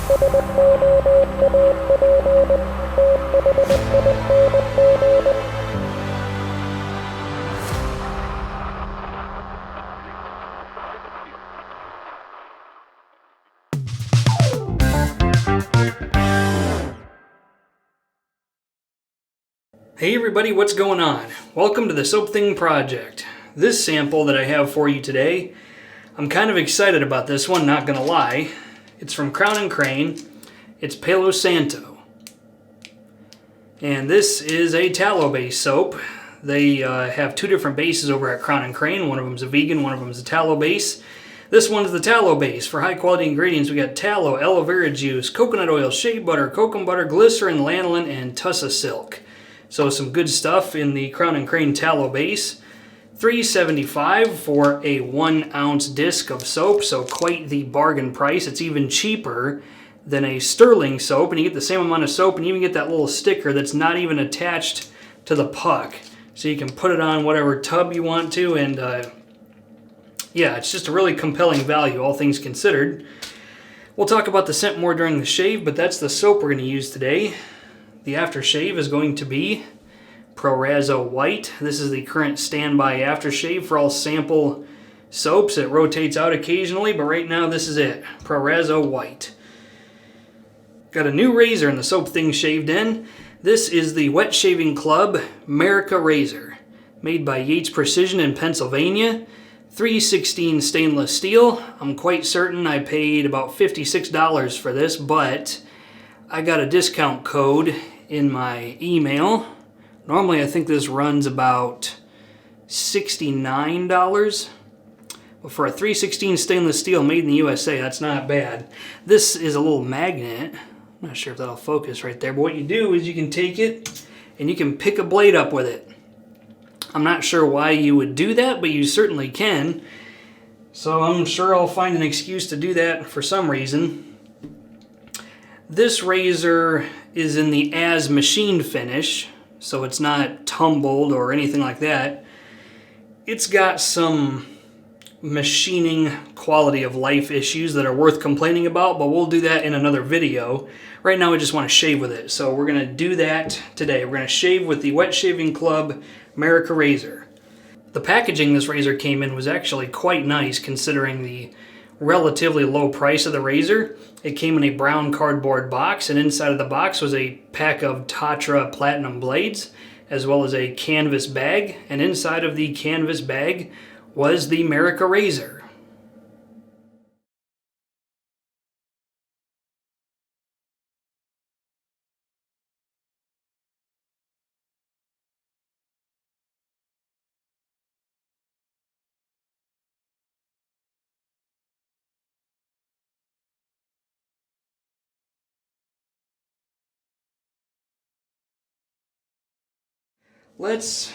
Hey everybody, what's going on? Welcome to the Soap Thing Project. This sample that I have for you today, I'm kind of excited about this one, not gonna lie. It's from Crowne. It's Palo Santo. And this is a tallow-based soap. They have two different bases over at Crowne. One of them's a vegan, one of them's a tallow base. This one's the tallow base. For high quality ingredients, we got tallow, aloe vera juice, coconut oil, shea butter, cocoa butter, glycerin, lanolin, and tussa silk. So some good stuff in the Crowne tallow base. $3.75 for a 1 ounce disc of soap, so quite the bargain price. It's even cheaper than a sterling soap, and you get the same amount of soap, and you even get that little sticker that's not even attached to the puck. So you can put it on whatever tub you want to, and yeah, it's just a really compelling value, all things considered. We'll talk about the scent more during the shave, but that's the soap we're going to use today. The aftershave is going to be Proraso White. This is the current standby aftershave for all sample soaps. It rotates out occasionally, but right now this is it, Proraso White. Got a new razor in the Soap Thing Shaved in. This is the Wet Shaving Club Merica razor, made by Yates Precision in Pennsylvania. 316 stainless steel. I'm quite certain I paid about $56 for this, but I got a discount code in my email. Normally I think this runs about $69. But for a 316 stainless steel made in the USA, that's not bad. This is a little magnet. I'm not sure if that'll focus right there, but what you do is you can take it and you can pick a blade up with it. I'm not sure why you would do that, but you certainly can. So I'm sure I'll find an excuse to do that for some reason. This razor is in the as machined finish, so it's not tumbled or anything like that. It's got some machining quality of life issues that are worth complaining about, but we'll do that in another video. Right now I just want to shave with it, so we're going to do that today. We're going to shave with the Wet Shaving Club Merica razor. The packaging this razor came in was actually quite nice considering the relatively low price of the razor. It came in a brown cardboard box, and inside of the box was a pack of Tatra Platinum blades, as well as a canvas bag, and inside of the canvas bag was the Merica razor. Let's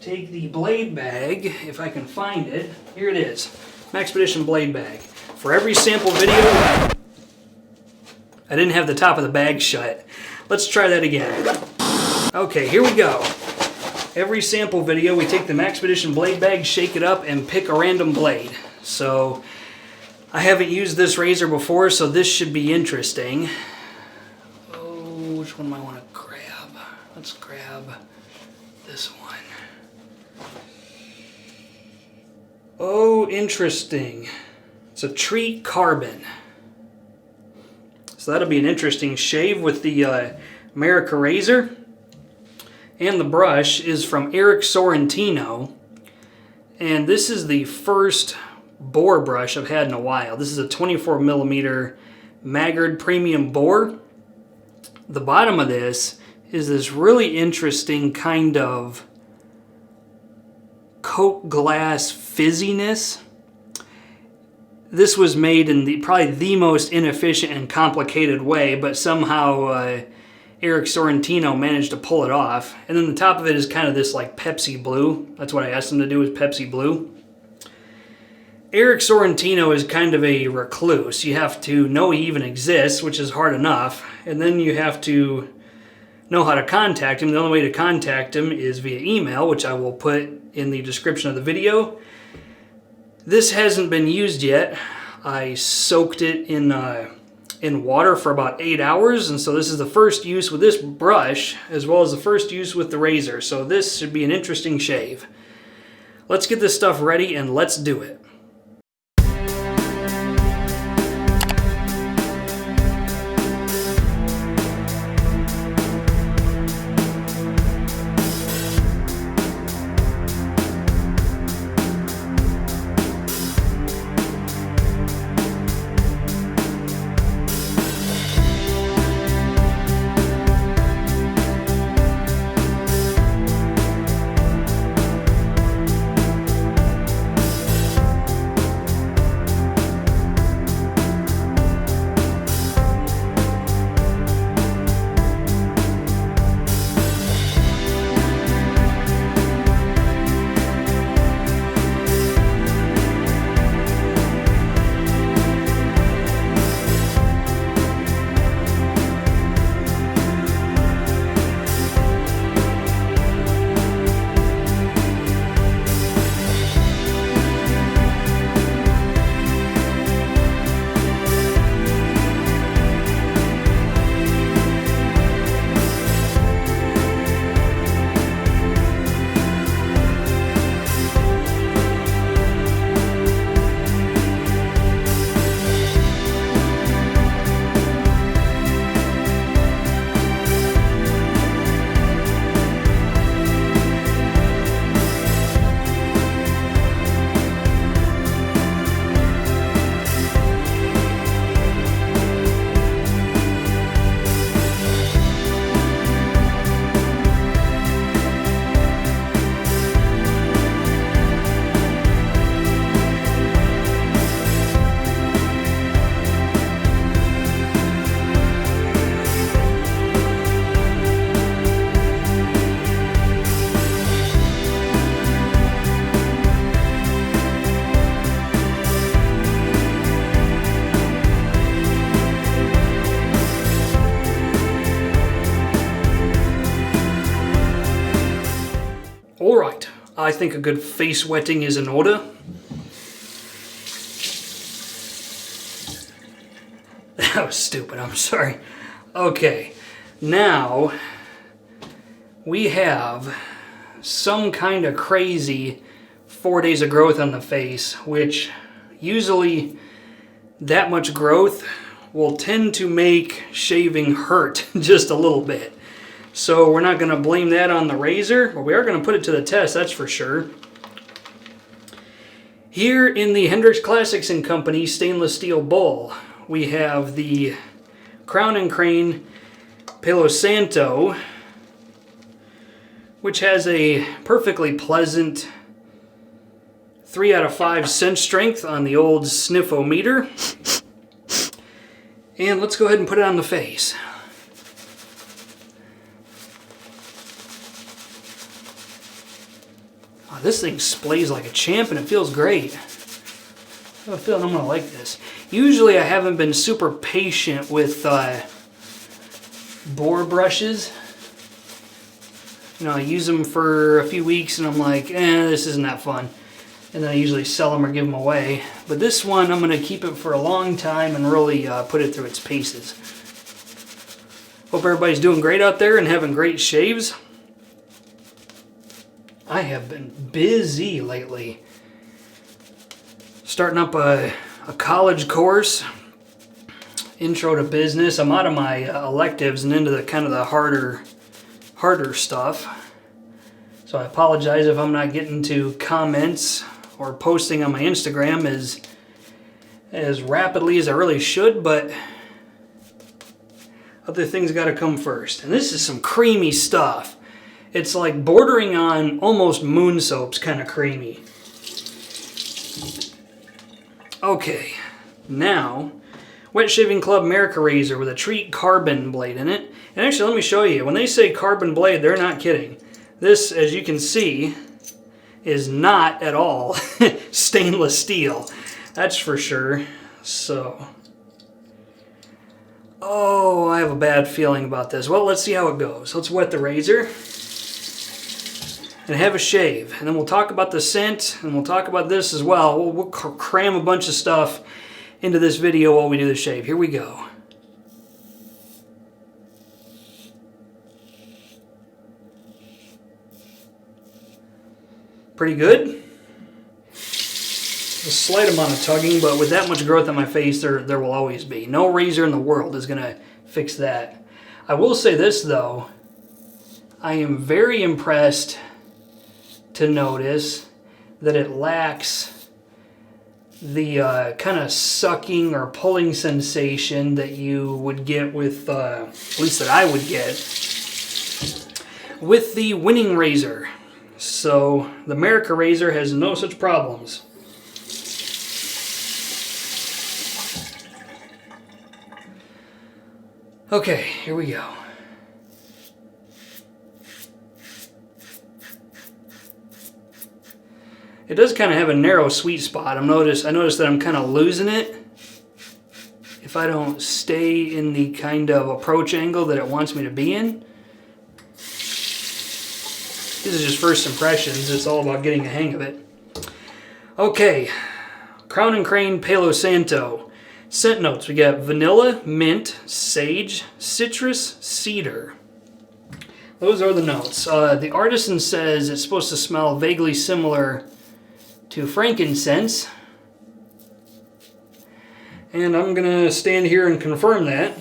take the blade bag, if I can find it. Here it is, Maxpedition blade bag. For every sample video, I didn't have the top of the bag shut. Let's try that again. Okay, here we go. Every sample video, we take the Maxpedition blade bag, shake it up, and pick a random blade. So, I haven't used this razor before, so this should be interesting. Oh, which one do I want to grab? Let's grab this one. Oh, interesting. It's a Treat Carbon. So that'll be an interesting shave with the Merica razor. And the brush is from Sorrentino. And this is the first Boar brush I've had in a while. This is a 24mm Maggard Premium Boar. The bottom of this is this really interesting kind of Coke glass fizziness. This was made in probably the most inefficient and complicated way, but somehow Sorrentino managed to pull it off. And then the top of it is kind of this like Pepsi blue. That's what I asked him to do, is Pepsi blue. Sorrentino is kind of a recluse. You have to know he even exists, which is hard enough, and then you have to know how to contact him. The only way to contact him is via email, which I will put in the description of the video. This hasn't been used yet. I soaked it in in water for about 8 hours, and so this is the first use with this brush as well as the first use with the razor, so this should be an interesting shave. Let's get this stuff ready and let's do it. Alright, I think a good face wetting is in order. That was stupid, I'm sorry. Okay, now we have some kind of crazy 4 days of growth on the face, which usually that much growth will tend to make shaving hurt just a little bit. So we're not going to blame that on the razor, but we are going to put it to the test, that's for sure. Here in the Hendrix Classics & Company stainless steel bowl, we have the Crowne & Crane Palo Santo, which has a perfectly pleasant 3 out of 5 cinch strength on the old sniff-o-meter. And let's go ahead and put it on the face. Oh, this thing splays like a champ and it feels great. I have a feeling I'm going to like this. Usually I haven't been super patient with Boar brushes. You know, I use them for a few weeks and I'm like, this isn't that fun. And then I usually sell them or give them away. But this one, I'm going to keep it for a long time and really put it through its paces. Hope everybody's doing great out there and having great shaves. I have been busy lately. Starting up a college course, Intro to Business. I'm out of my electives and into the kind of the harder stuff. So I apologize if I'm not getting to comments or posting on my Instagram as rapidly as I really should, but other things got to come first. And this is some creamy stuff. It's like bordering on almost moon soaps kind of creamy. Okay, now, Wet Shaving Club Merica razor with a treat carbon blade in it. And actually, let me show you. When they say carbon blade, they're not kidding. This, as you can see, is not at all stainless steel. That's for sure. So, oh, I have a bad feeling about this. Well, let's see how it goes. Let's wet the razor and have a shave. And then we'll talk about the scent, and we'll talk about this as well. We'll cram a bunch of stuff into this video while we do the shave. Here we go. pretty good. A slight amount of tugging, but with that much growth on my face, there will always be. No razor in the world is going to fix that. I will say this, though. I am very impressed to notice that it lacks the kind of sucking or pulling sensation that you would get with, at least that I would get, with the winning razor. So the Merica razor has no such problems. Okay, here we go. It does kind of have a narrow sweet spot. I noticed that I'm kind of losing it if I don't stay in the kind of approach angle that it wants me to be in. This is just first impressions. It's all about getting the hang of it. Okay, Crowne & Crane Palo Santo. Scent notes, we got vanilla, mint, sage, citrus, cedar. Those are the notes. The artisan says it's supposed to smell vaguely similar to frankincense. And I'm going to stand here and confirm that.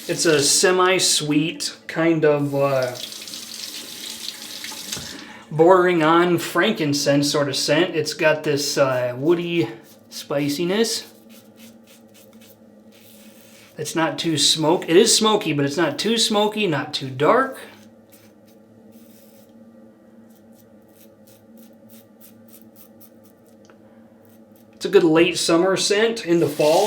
It's a semi-sweet kind of bordering on frankincense sort of scent. It's got this woody spiciness. It's not too smoky. It is smoky, but it's not too smoky, not too dark. It's a good late summer scent into fall.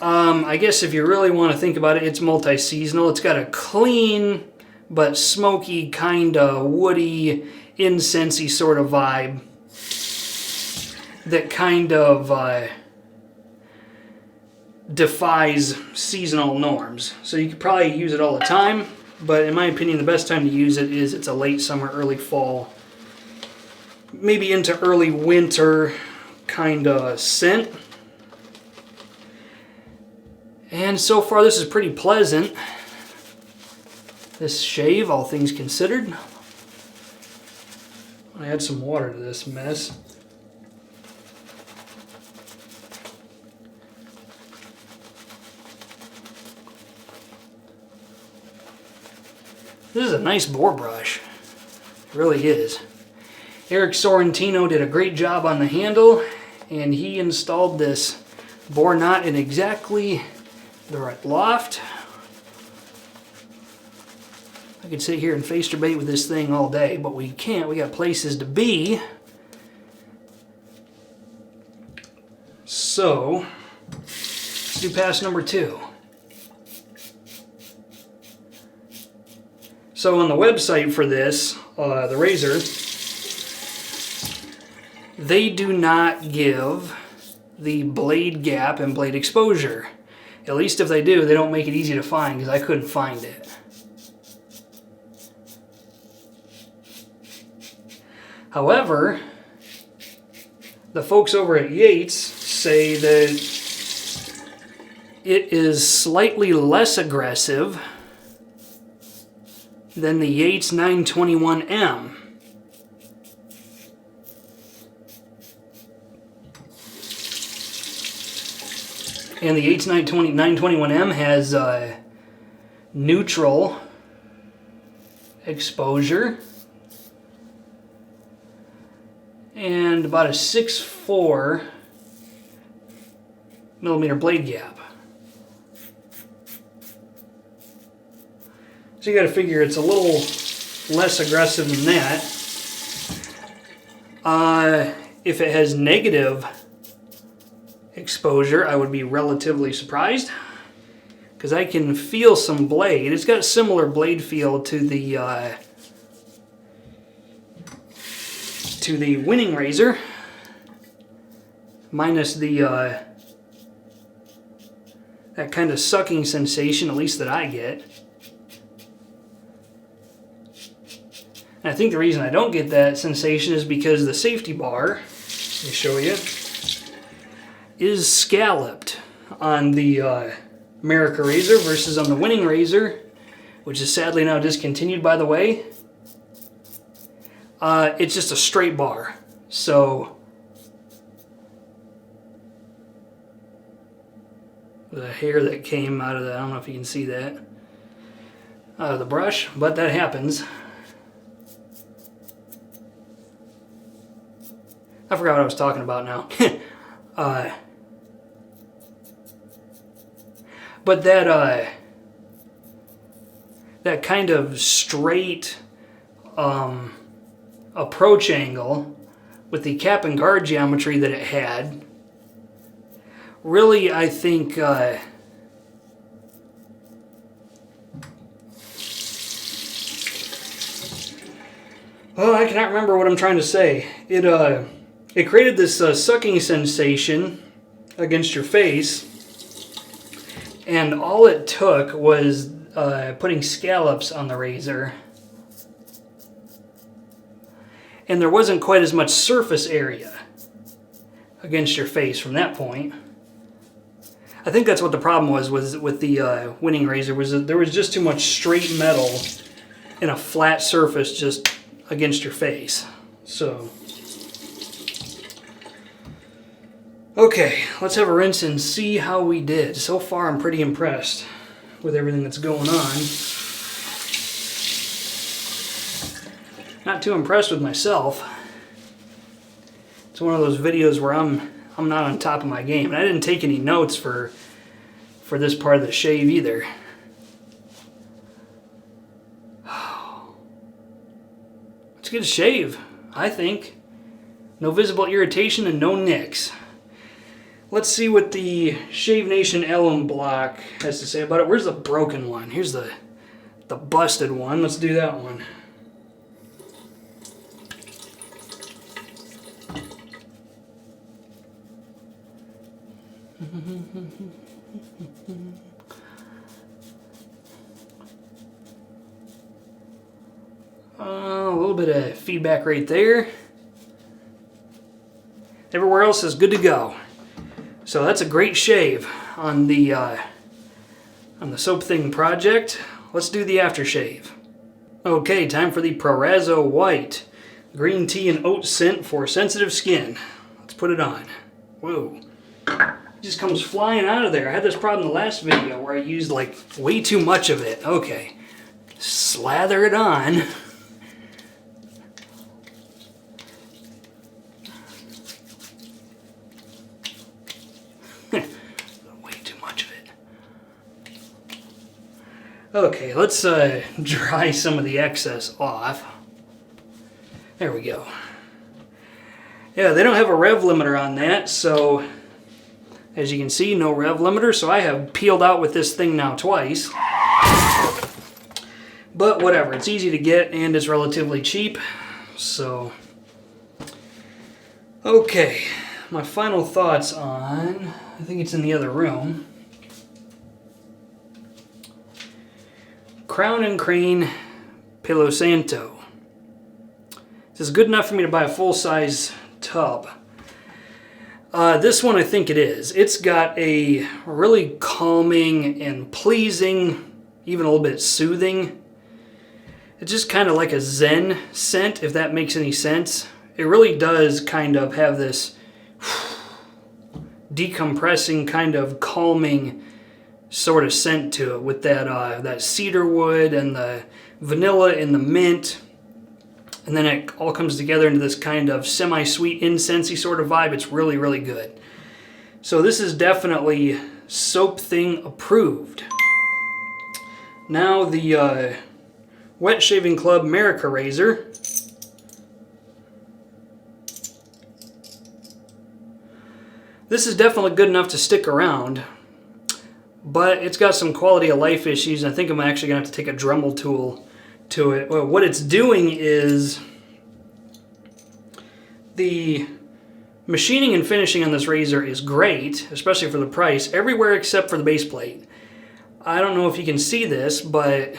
I guess if you really want to think about it, it's multi-seasonal. It's got a clean but smoky, kind of woody, incensey sort of vibe that kind of defies seasonal norms. So you could probably use it all the time, but in my opinion, the best time to use it is it's a late summer, early fall, maybe into early winter kind of scent. And so far, this is pretty pleasant. This shave, all things considered. I add some water to this mess. This is a nice Boar brush. It really is. Eric Sorrentino did a great job on the handle, and he installed this Boar knot in exactly the right loft. I could sit here and face debate with this thing all day, but we can't. We got places to be. So, let's do pass number 2. So on the website for this, the razor, they do not give the blade gap and blade exposure. At least if they do, they don't make it easy to find because I couldn't find it. However, the folks over at Yates say that it is slightly less aggressive than the Yates 921M. And the Yates 921M has neutral exposure and about a 6.4 millimeter blade gap. So you got to figure it's a little less aggressive than that. If it has negative exposure, I would be relatively surprised because I can feel some blade. It's got a similar blade feel to the winning razor, minus the that kind of sucking sensation, at least that I get. And I think the reason I don't get that sensation is because the safety bar, let me show you, is scalloped on the Merica razor versus on the winning razor, which is sadly now discontinued, by the way. it's just a straight bar. So the hair that came out of that, I don't know if you can see that, out of the brush, but that happens. I forgot what I was talking about now. But that that kind of straight approach angle with the cap and guard geometry that it had, really, I think oh, I cannot remember what I'm trying to say. It created this sucking sensation against your face, and all it took was putting scallops on the razor, and there wasn't quite as much surface area against your face from that point. I think that's what the problem was with the winning razor, was that there was just too much straight metal in a flat surface just against your face. So, okay, let's have a rinse and see how we did. So far, I'm pretty impressed with everything that's going on. Not too impressed with myself. It's one of those videos where I'm not on top of my game, and I didn't take any notes for this part of the shave either. It's a good shave, I think. No visible irritation and no nicks. Let's see what the Shave Nation alum block has to say about it. Where's the broken one? Here's the busted one. Let's do that one. A little bit of feedback right there. Everywhere else is good to go. So that's a great shave on the Soap Thing project. Let's do the aftershave. Okay, time for the Proraso White. Green tea and oat scent for sensitive skin. Let's put it on. Whoa. It just comes flying out of there. I had this problem in the last video where I used like way too much of it. Okay. Slather it on. Way too much of it. Okay, let's dry some of the excess off. There we go. Yeah, they don't have a rev limiter on that, so as you can see, no rev limiter, so I have peeled out with this thing now twice. But whatever, it's easy to get and it's relatively cheap, so. Okay, my final thoughts on, I think it's in the other room. Crowne and Crane Palo Santo. This is good enough for me to buy a full-size tub. This one I think it is. It's got a really calming and pleasing, even a little bit soothing. It's just kind of like a Zen scent, if that makes any sense. It really does kind of have this decompressing, kind of calming sort of scent to it, with that cedar wood and the vanilla and the mint. And then it all comes together into this kind of semi-sweet, incensey sort of vibe. It's really, really good. So this is definitely Soap Thing approved. Now the Wet Shaving Club Merica razor. This is definitely good enough to stick around, but it's got some quality of life issues, and I think I'm actually going to have to take a Dremel tool to it. Well, what it's doing is the machining and finishing on this razor is great, especially for the price, everywhere except for the base plate. I don't know if you can see this, but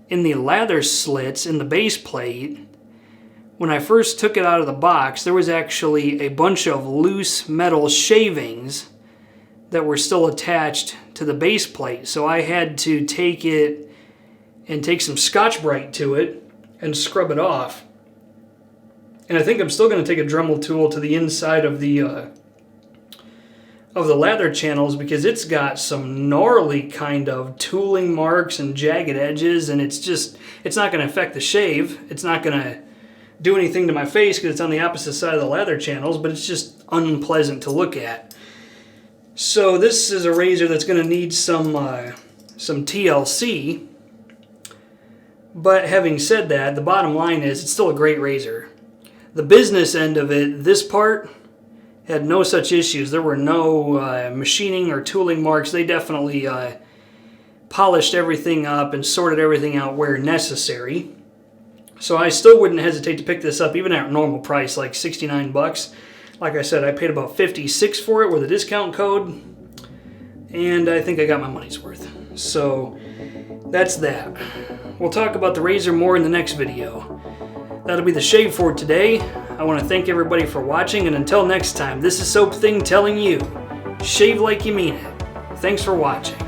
in the lather slits in the base plate, when I first took it out of the box, there was actually a bunch of loose metal shavings that were still attached to the base plate. So I had to take it and take some Scotch-Brite to it and scrub it off. And I think I'm still going to take a Dremel tool to the inside of the lather channels, because it's got some gnarly kind of tooling marks and jagged edges, and it's not going to affect the shave. It's not going to do anything to my face because it's on the opposite side of the lather channels, but it's just unpleasant to look at. So this is a razor that's going to need some TLC. But having said that, the bottom line is it's still a great razor. The business end of it, this part, had no such issues. There were no machining or tooling marks. They definitely polished everything up and sorted everything out where necessary. So I still wouldn't hesitate to pick this up, even at normal price, like 69 bucks. Like I said, I paid about 56 for it with a discount code, and I think I got my money's worth. So that's that. We'll talk about the razor more in the next video. That'll be the shave for today. I want to thank everybody for watching, and until next time, this is Soap Thing telling you, shave like you mean it. Thanks for watching.